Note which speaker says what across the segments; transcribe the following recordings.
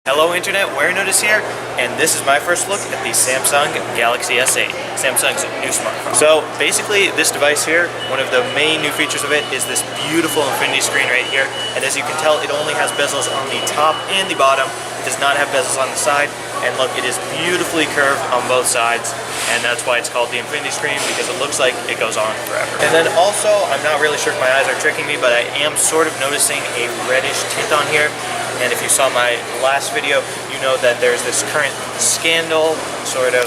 Speaker 1: Hello Internet, Warenotice here, and this is my first look at the Samsung Galaxy S8, Samsung's new smartphone. So basically this device here, one of the main new features of it is this beautiful infinity screen right here, and as you can tell it only has bezels on the top and the bottom. It does not have bezels on the side, and look, it is beautifully curved on both sides, and that's why it's called the infinity screen, because it looks like it goes on forever. And then also, I'm not really sure if my eyes are tricking me, but I am sort of noticing a reddish tint on here. And if you saw my last video, you know that there's this current scandal sort of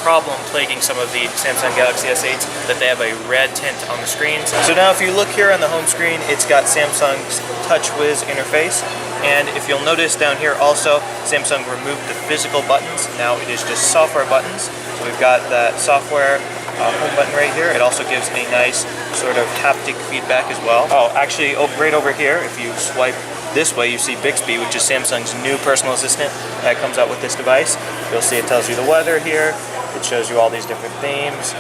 Speaker 1: problem plaguing some of the Samsung Galaxy S8s, that they have a red tint on the screens. So now if you look here on the home screen, it's got Samsung's TouchWiz interface. And if you'll notice down here also, Samsung removed the physical buttons. Now it is just software buttons. So we've got that software home button right here. It also gives a nice sort of haptic feedback as well. Oh, actually, right over here, if you swipe this way, you see Bixby, which is Samsung's new personal assistant that comes out with this device. You'll see it tells you the weather here. It shows you all these different themes.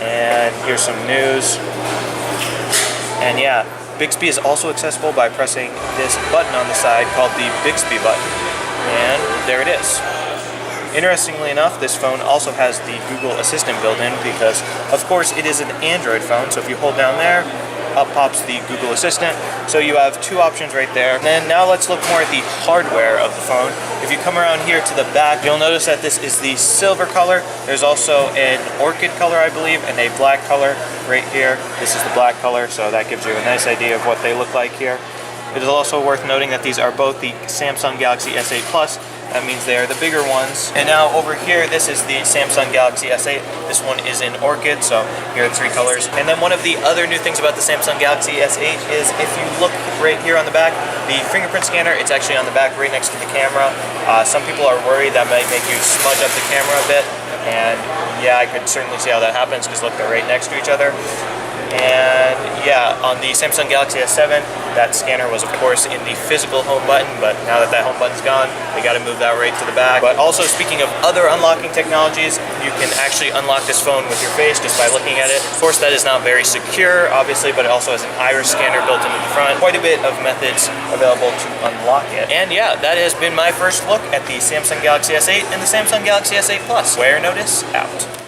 Speaker 1: And here's some news. And yeah, Bixby is also accessible by pressing this button on the side called the Bixby button. And there it is. Interestingly enough, this phone also has the Google Assistant built in because, of course, it is an Android phone. So if you hold down there, up pops the Google Assistant. So you have two options right there. And then now let's look more at the hardware of the phone. If you come around here to the back, you'll notice that this is the silver color. There's also an orchid color, I believe, and a black color right here. This is the black color, so that gives you a nice idea of what they look like here. It is also worth noting that these are both the Samsung Galaxy S8 Plus. That means they are the bigger ones. And now over here, this is the Samsung Galaxy S8. This one is in orchid, so here are the three colors. And then one of the other new things about the Samsung Galaxy S8 is if you look right here on the back, the fingerprint scanner, it's actually on the back right next to the camera. Some people are worried that might make you smudge up the camera a bit. And yeah, I could certainly see how that happens because look, they're right next to each other. And yeah, on the Samsung Galaxy S7, that scanner was of course in the physical home button, but now that home button's gone, we gotta move that right to the back. But also, speaking of other unlocking technologies, you can actually unlock this phone with your face just by looking at it. Of course, that is not very secure, obviously, but it also has an iris scanner built into the front. Quite a bit of methods available to unlock it. And yeah, that has been my first look at the Samsung Galaxy S8 and the Samsung Galaxy S8 Plus. Warenotice out.